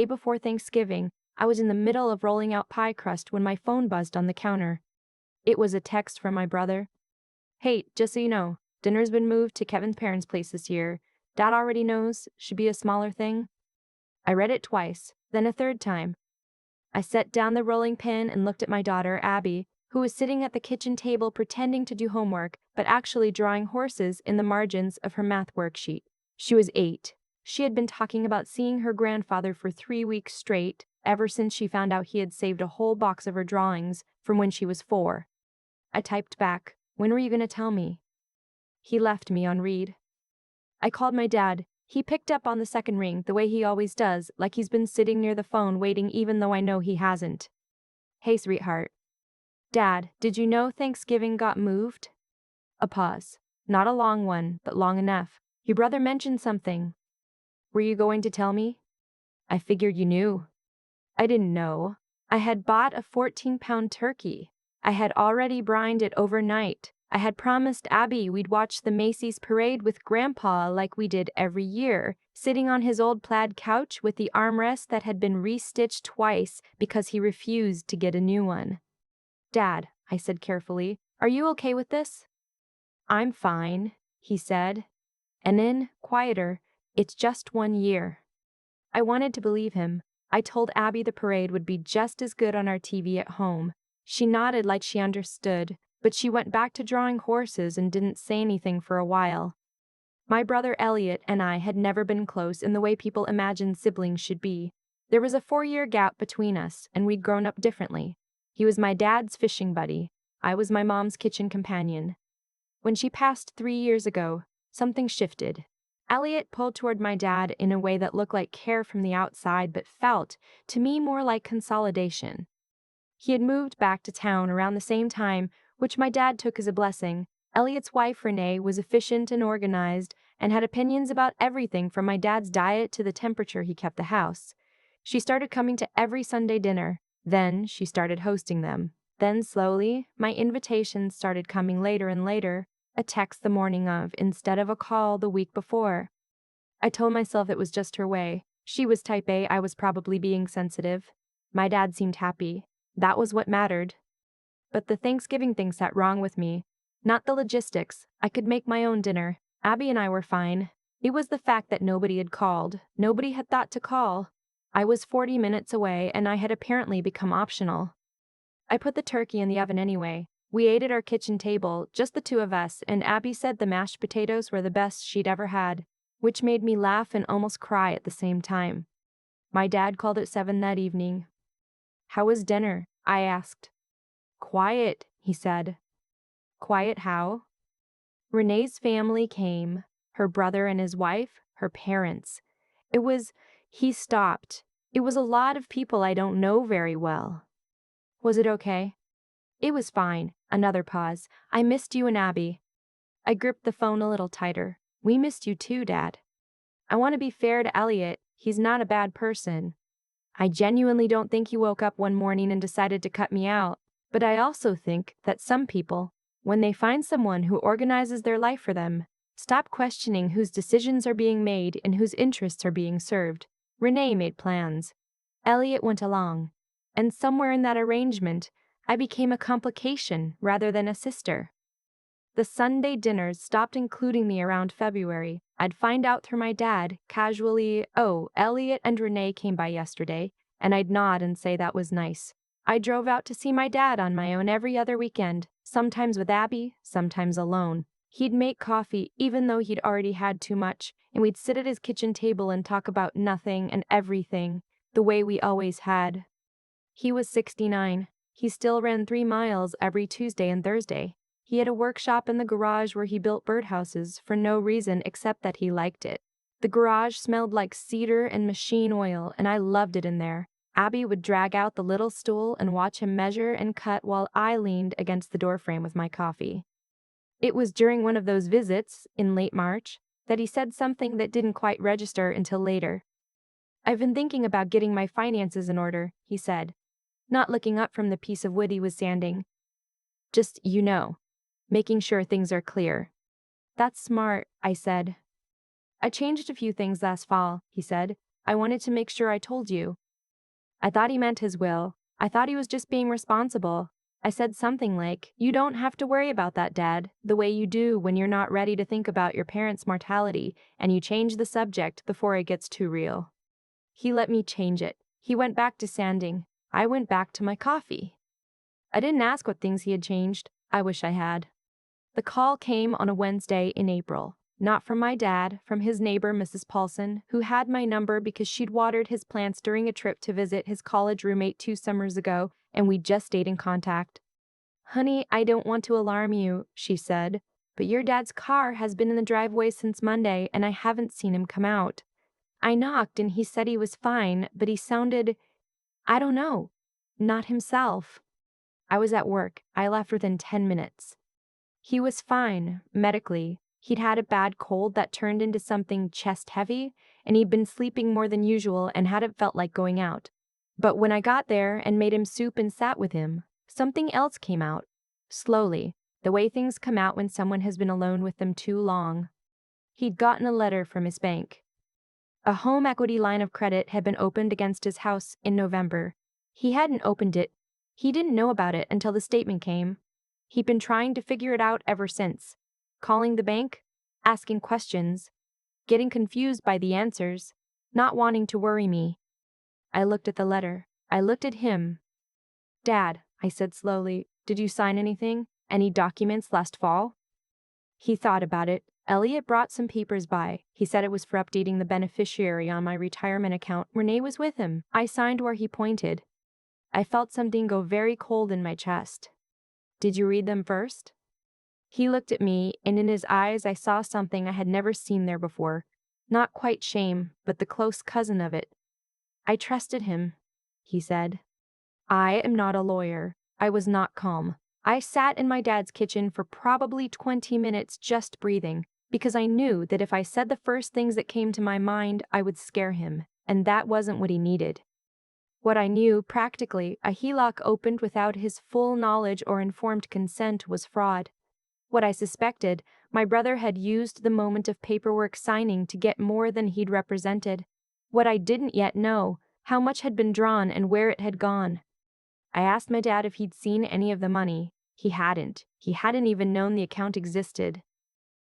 Day before Thanksgiving, I was in the middle of rolling out pie crust when my phone buzzed on the counter. It was a text from my brother. "Hey, just so you know, dinner's been moved to Kevin's parents' place this year. Dad already knows, should be a smaller thing." I read it twice, then a third time. I set down the rolling pin and looked at my daughter, Abby, who was sitting at the kitchen table pretending to do homework, but actually drawing horses in the margins of her math worksheet. She was 8. She had been talking about seeing her grandfather for 3 weeks straight, ever since she found out he had saved a whole box of her drawings from when she was 4. I typed back, "When were you going to tell me?" He left me on read. I called my dad. He picked up on the second ring the way he always does, like he's been sitting near the phone waiting even though I know he hasn't. "Hey, sweetheart." "Dad, did you know Thanksgiving got moved?" A pause. Not a long one, but long enough. "Your brother mentioned something. Were you going to tell me?" "I figured you knew." I didn't know. I had bought a 14-pound turkey. I had already brined it overnight. I had promised Abby we'd watch the Macy's parade with Grandpa like we did every year, sitting on his old plaid couch with the armrest that had been restitched twice because he refused to get a new one. "Dad," I said carefully, "are you okay with this?" "I'm fine," he said. And then, quieter, "It's just 1 year." I wanted to believe him. I told Abby the parade would be just as good on our TV at home. She nodded like she understood, but she went back to drawing horses and didn't say anything for a while. My brother Elliot and I had never been close in the way people imagine siblings should be. There was a 4-year gap between us, and we'd grown up differently. He was my dad's fishing buddy. I was my mom's kitchen companion. When she passed 3 years ago, something shifted. Elliot pulled toward my dad in a way that looked like care from the outside but felt, to me, more like consolidation. He had moved back to town around the same time, which my dad took as a blessing. Elliot's wife, Renee, was efficient and organized and had opinions about everything from my dad's diet to the temperature he kept the house. She started coming to every Sunday dinner. Then she started hosting them. Then slowly, my invitations started coming later and later, a text the morning of instead of a call the week before. I told myself it was just her way. She was type A, I was probably being sensitive. My dad seemed happy. That was what mattered. But the Thanksgiving thing sat wrong with me. Not the logistics. I could make my own dinner. Abby and I were fine. It was the fact that nobody had called. Nobody had thought to call. I was 40 minutes away, and I had apparently become optional. I put the turkey in the oven anyway. We ate at our kitchen table, just the two of us, and Abby said the mashed potatoes were the best she'd ever had, which made me laugh and almost cry at the same time. My dad called at 7 that evening. "How was dinner?" I asked. "Quiet," he said. "Quiet how?" "Renee's family came. Her brother and his wife, her parents. He stopped. It was a lot of people I don't know very well." "Was it okay?" "It was fine." Another pause. "I missed you and Abby." I gripped the phone a little tighter. "We missed you too, Dad." I want to be fair to Elliot. He's not a bad person. I genuinely don't think he woke up one morning and decided to cut me out. But I also think that some people, when they find someone who organizes their life for them, stop questioning whose decisions are being made and whose interests are being served. Renee made plans. Elliot went along. And somewhere in that arrangement, I became a complication rather than a sister. The Sunday dinners stopped including me around February. I'd find out through my dad, casually, "Oh, Elliot and Renee came by yesterday," and I'd nod and say that was nice. I drove out to see my dad on my own every other weekend, sometimes with Abby, sometimes alone. He'd make coffee even though he'd already had too much, and we'd sit at his kitchen table and talk about nothing and everything, the way we always had. He was 69. He still ran 3 miles every Tuesday and Thursday. He had a workshop in the garage where he built birdhouses for no reason except that he liked it. The garage smelled like cedar and machine oil, and I loved it in there. Abby would drag out the little stool and watch him measure and cut while I leaned against the doorframe with my coffee. It was during one of those visits, in late March, that he said something that didn't quite register until later. "I've been thinking about getting my finances in order," he said, not looking up from the piece of wood he was sanding. "Just, making sure things are clear." "That's smart," I said. "I changed a few things last fall," he said. I wanted to make sure I told you. I thought he meant his will. I thought he was just being responsible. I said something like, "You don't have to worry about that, Dad, the way you do when you're not ready to think about your parents' mortality, and you change the subject before it gets too real." He let me change it. He went back to sanding. I went back to my coffee. I didn't ask what things he had changed. I wish I had. The call came on a Wednesday in April. Not from my dad, from his neighbor, Mrs. Paulson, who had my number because she'd watered his plants during a trip to visit his college roommate 2 summers ago, and we just stayed in contact. "Honey, I don't want to alarm you," she said, "but your dad's car has been in the driveway since Monday, and I haven't seen him come out. I knocked and he said he was fine, but he sounded, I don't know, not himself." I was at work. I left within 10 minutes. He was fine, medically. He'd had a bad cold that turned into something chest heavy, and he'd been sleeping more than usual and hadn't felt like going out. But when I got there and made him soup and sat with him, something else came out. Slowly, the way things come out when someone has been alone with them too long. He'd gotten a letter from his bank. A home equity line of credit had been opened against his house in November. He hadn't opened it. He didn't know about it until the statement came. He'd been trying to figure it out ever since. Calling the bank, asking questions, getting confused by the answers, not wanting to worry me. I looked at the letter. I looked at him. "Dad," I said slowly, "did you sign anything? Any documents last fall?" He thought about it. Elliot brought some papers by. He said it was for updating the beneficiary on my retirement account. Renee was with him. I signed where he pointed. I felt something go very cold in my chest. "Did you read them first?" He looked at me, and in his eyes I saw something I had never seen there before. Not quite shame, but the close cousin of it. "I trusted him," he said. I am not a lawyer. I was not calm. I sat in my dad's kitchen for probably 20 minutes just breathing, because I knew that if I said the first things that came to my mind, I would scare him, and that wasn't what he needed. What I knew, practically, a HELOC opened without his full knowledge or informed consent was fraud. What I suspected, my brother had used the moment of paperwork signing to get more than he'd represented. What I didn't yet know, how much had been drawn and where it had gone. I asked my dad if he'd seen any of the money. He hadn't. He hadn't even known the account existed.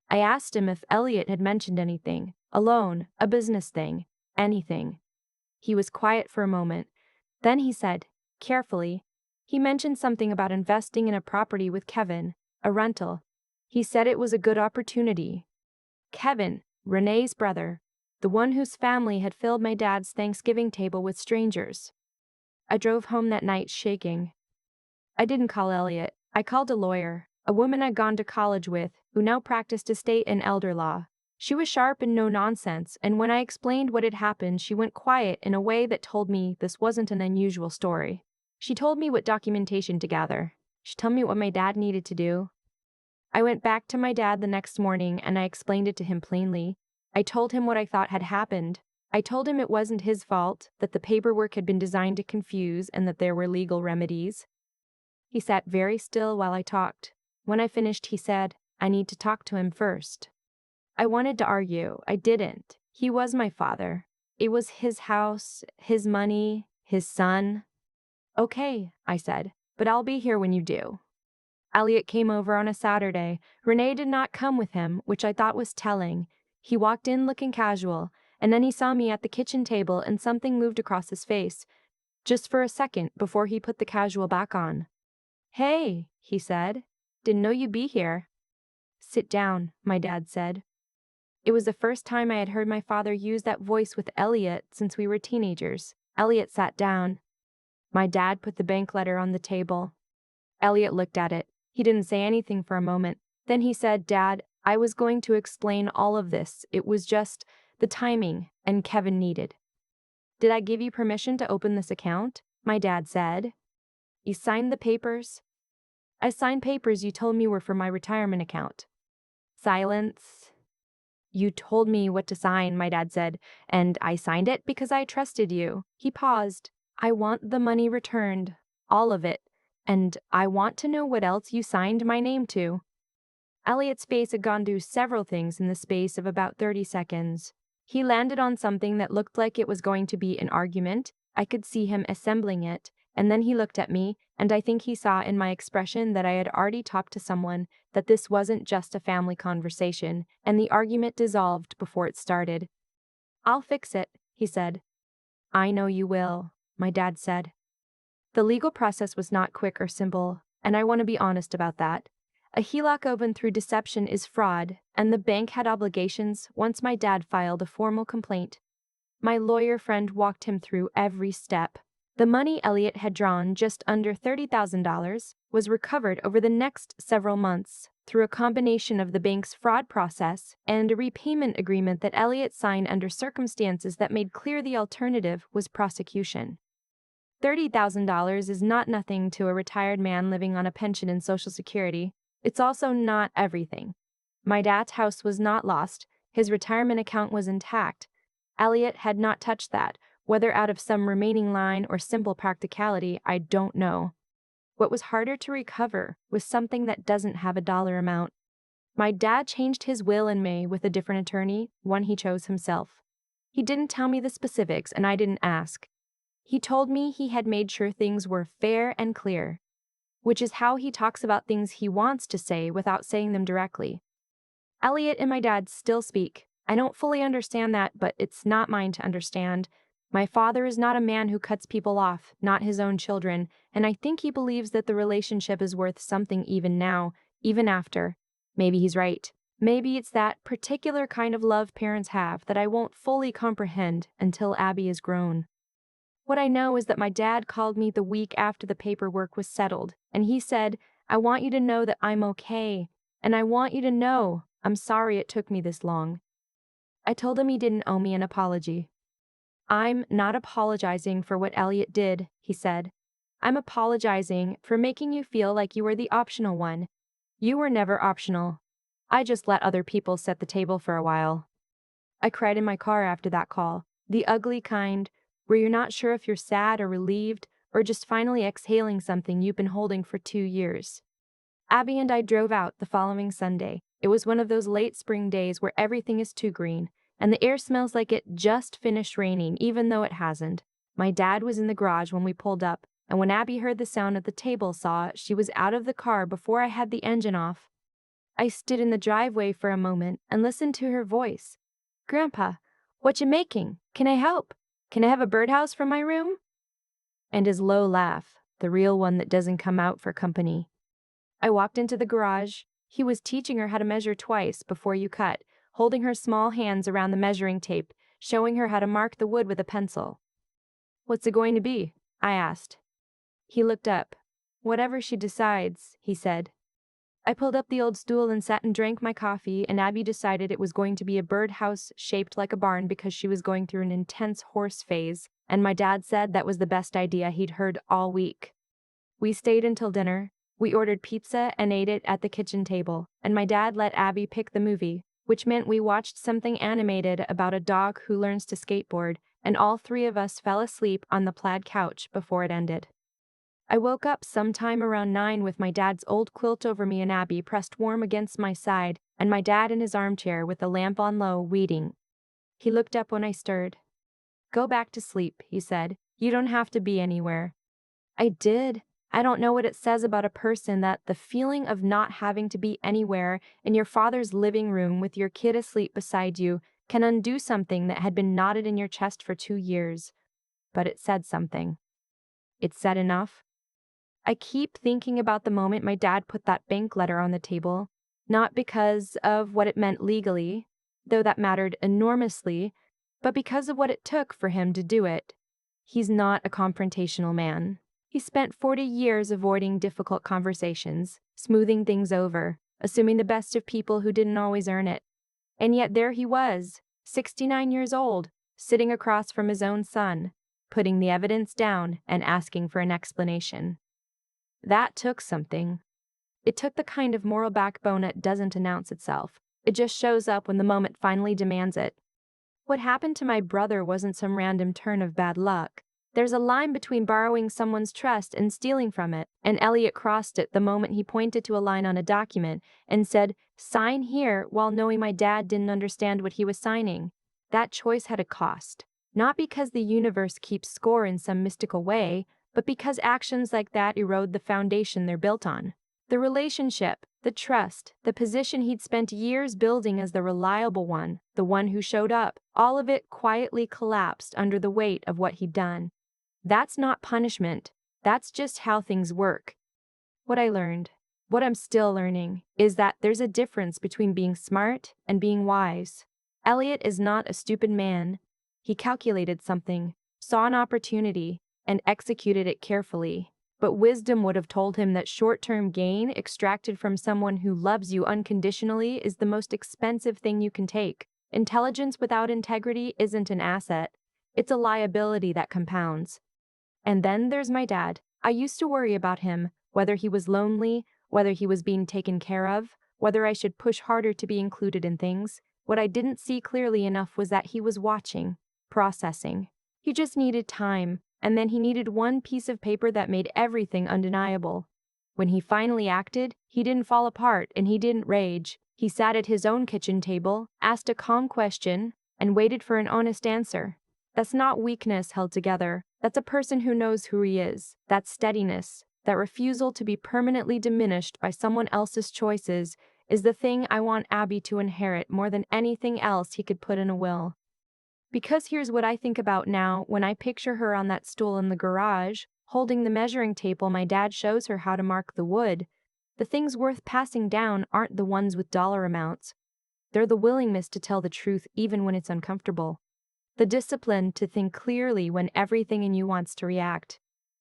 I asked him if Elliot had mentioned anything, a loan, a business thing, anything. He was quiet for a moment. Then he said, carefully, he mentioned something about investing in a property with Kevin, a rental. He said it was a good opportunity. Kevin, Renee's brother, the one whose family had filled my dad's Thanksgiving table with strangers. I drove home that night shaking. I didn't call Elliot. I called a lawyer, a woman I'd gone to college with, who now practiced estate and elder law. She was sharp and no nonsense, and when I explained what had happened, she went quiet in a way that told me this wasn't an unusual story. She told me what documentation to gather. She told me what my dad needed to do. I went back to my dad the next morning and I explained it to him plainly. I told him what I thought had happened. I told him it wasn't his fault, that the paperwork had been designed to confuse and that there were legal remedies. He sat very still while I talked. When I finished, he said, "I need to talk to him first." I wanted to argue. I didn't. He was my father. It was his house, his money, his son. "Okay," I said, "but I'll be here when you do." Elliot came over on a Saturday. Renee did not come with him, which I thought was telling. He walked in looking casual, and then he saw me at the kitchen table and something moved across his face, just for a second before he put the casual back on. "Hey," he said. "Didn't know you'd be here." "Sit down," my dad said. It was the first time I had heard my father use that voice with Elliot since we were teenagers. Elliot sat down. My dad put the bank letter on the table. Elliot looked at it. He didn't say anything for a moment. Then he said, "Dad, I was going to explain all of this. It was just the timing, and Kevin needed." "Did I give you permission to open this account?" my dad said. "You signed the papers?" "I signed papers you told me were for my retirement account." Silence. "You told me what to sign," my dad said, "and I signed it because I trusted you." He paused. "I want the money returned. All of it. And I want to know what else you signed my name to." Elliot's face had gone through several things in the space of about 30 seconds. He landed on something that looked like it was going to be an argument. I could see him assembling it, and then he looked at me, and I think he saw in my expression that I had already talked to someone, that this wasn't just a family conversation, and the argument dissolved before it started. "I'll fix it," he said. "I know you will," my dad said. The legal process was not quick or simple, and I want to be honest about that. A HELOC opened through deception is fraud, and the bank had obligations once my dad filed a formal complaint. My lawyer friend walked him through every step. The money Elliot had drawn, just under $30,000, was recovered over the next several months through a combination of the bank's fraud process and a repayment agreement that Elliot signed under circumstances that made clear the alternative was prosecution. $30,000 is not nothing to a retired man living on a pension and Social Security. It's also not everything. My dad's house was not lost. His retirement account was intact. Elliot had not touched that, whether out of some remaining line or simple practicality, I don't know. What was harder to recover was something that doesn't have a dollar amount. My dad changed his will in May with a different attorney, one he chose himself. He didn't tell me the specifics, and I didn't ask. He told me he had made sure things were fair and clear, which is how he talks about things he wants to say without saying them directly. Elliot and my dad still speak. I don't fully understand that, but it's not mine to understand. My father is not a man who cuts people off, not his own children, and I think he believes that the relationship is worth something even now, even after. Maybe he's right. Maybe it's that particular kind of love parents have that I won't fully comprehend until Abby is grown. What I know is that my dad called me the week after the paperwork was settled, and he said, "I want you to know that I'm okay, and I want you to know I'm sorry it took me this long." I told him he didn't owe me an apology. "I'm not apologizing for what Elliot did," he said. "I'm apologizing for making you feel like you were the optional one. You were never optional. I just let other people set the table for a while." I cried in my car after that call, the ugly kind, where you're not sure if you're sad or relieved or just finally exhaling something you've been holding for 2 years. Abby and I drove out the following Sunday. It was one of those late spring days where everything is too green, and the air smells like it just finished raining even though it hasn't. My dad was in the garage when we pulled up, and when Abby heard the sound at the table saw she was out of the car before I had the engine off. I stood in the driveway for a moment and listened to her voice. "Grandpa, what you making? Can I help? Can I have a birdhouse for my room?" And his low laugh, the real one that doesn't come out for company. I walked into the garage. He was teaching her how to measure twice before you cut, holding her small hands around the measuring tape, showing her how to mark the wood with a pencil. "What's it going to be?" I asked. He looked up. "Whatever she decides," he said. I pulled up the old stool and sat and drank my coffee, and Abby decided it was going to be a birdhouse shaped like a barn because she was going through an intense horse phase, and my dad said that was the best idea he'd heard all week. We stayed until dinner. We ordered pizza and ate it at the kitchen table, and my dad let Abby pick the movie, which meant we watched something animated about a dog who learns to skateboard, and all three of us fell asleep on the plaid couch before it ended. I woke up sometime around 9 with my dad's old quilt over me and Abby pressed warm against my side, and my dad in his armchair with the lamp on low, reading. He looked up when I stirred. "Go back to sleep," he said. "You don't have to be anywhere." I did. I don't know what it says about a person that the feeling of not having to be anywhere in your father's living room with your kid asleep beside you can undo something that had been knotted in your chest for 2 years. But it said something. It said enough. I keep thinking about the moment my dad put that bank letter on the table, not because of what it meant legally, though that mattered enormously, but because of what it took for him to do it. He's not a confrontational man. He spent 40 years avoiding difficult conversations, smoothing things over, assuming the best of people who didn't always earn it. And yet there he was, 69 years old, sitting across from his own son, putting the evidence down and asking for an explanation. That took something. It took the kind of moral backbone that doesn't announce itself. It just shows up when the moment finally demands it. What happened to my brother wasn't some random turn of bad luck. There's a line between borrowing someone's trust and stealing from it, and Elliot crossed it the moment he pointed to a line on a document and said, "Sign here," while knowing my dad didn't understand what he was signing. That choice had a cost. Not because the universe keeps score in some mystical way, but because actions like that erode the foundation they're built on. The relationship, the trust, the position he'd spent years building as the reliable one, the one who showed up, all of it quietly collapsed under the weight of what he'd done. That's not punishment. That's just how things work. What I learned, what I'm still learning, is that there's a difference between being smart and being wise. Elliot is not a stupid man. He calculated something, saw an opportunity, and executed it carefully. But wisdom would have told him that short-term gain extracted from someone who loves you unconditionally is the most expensive thing you can take. Intelligence without integrity isn't an asset. It's a liability that compounds. And then there's my dad. I used to worry about him, whether he was lonely, whether he was being taken care of, whether I should push harder to be included in things. What I didn't see clearly enough was that he was watching, processing. He just needed time, and then he needed one piece of paper that made everything undeniable. When he finally acted, he didn't fall apart and he didn't rage. He sat at his own kitchen table, asked a calm question, and waited for an honest answer. That's not weakness held together. That's a person who knows who he is. That steadiness, that refusal to be permanently diminished by someone else's choices, is the thing I want Abby to inherit more than anything else he could put in a will. Because here's what I think about now when I picture her on that stool in the garage, holding the measuring tape while my dad shows her how to mark the wood. The things worth passing down aren't the ones with dollar amounts. They're the willingness to tell the truth even when it's uncomfortable. The discipline to think clearly when everything in you wants to react.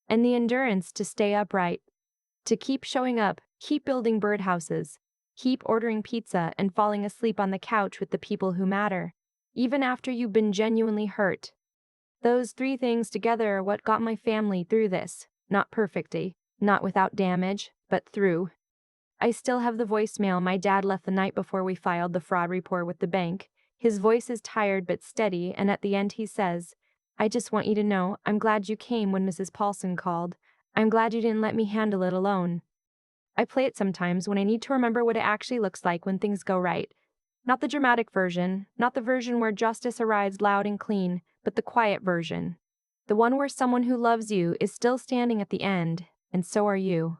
And the endurance to stay upright. To keep showing up, keep building birdhouses, keep ordering pizza and falling asleep on the couch with the people who matter, even after you've been genuinely hurt. Those three things together are what got my family through this. Not perfectly, not without damage, but through. I still have the voicemail my dad left the night before we filed the fraud report with the bank. His voice is tired but steady, and at the end he says, "I just want you to know I'm glad you came when Mrs. Paulson called. I'm glad you didn't let me handle it alone." I play it sometimes when I need to remember what it actually looks like when things go right. Not the dramatic version, not the version where justice arrives loud and clean, but the quiet version. The one where someone who loves you is still standing at the end, and so are you.